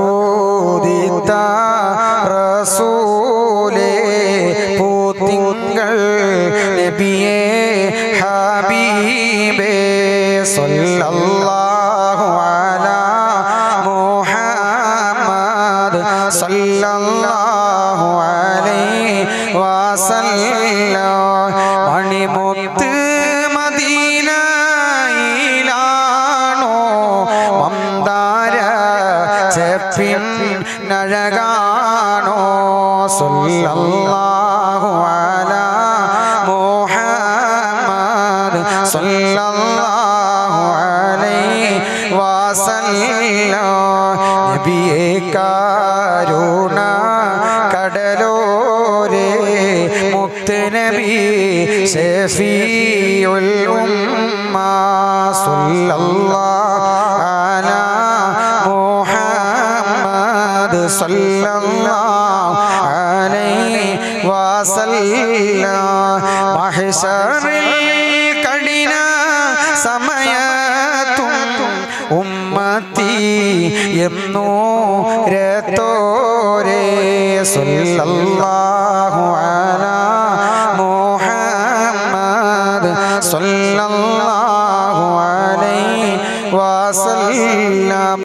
മക്കത്തൂദിത്ത റസൂലേ പൂത്തിങ്കൾ നബിയേ ഹബീബേ സല്ലല്ലാഹു അലാ മുഹമ്മദ് സല്ലല്ലാഹു അലൈഹി വസല്ലം മണിമുത്ത് മദീനയിലാണോ മന്ദാര ചെപ്പിൻ നഴകാണോ സല്ലല്ലാഹു അലാ മുഹമ്മദ് സല്ലല്ലാഹു അലൈഹി വസല്ലം നബിയേ കരുണ കടലോരേ മുത്ത് നബി ശഫീഉൽ ഉമ്മ സല്ലല്ലാഹു അലാ മുഹമ്മദ് സല്ലല്ലാഹു അലൈഹി വസല്ലം മഹ്ശറിൽ കഠിന സമയത്തും ഉമ്മത്തി എന്നോ രത്തോരേ സല്ലല്ലാഹു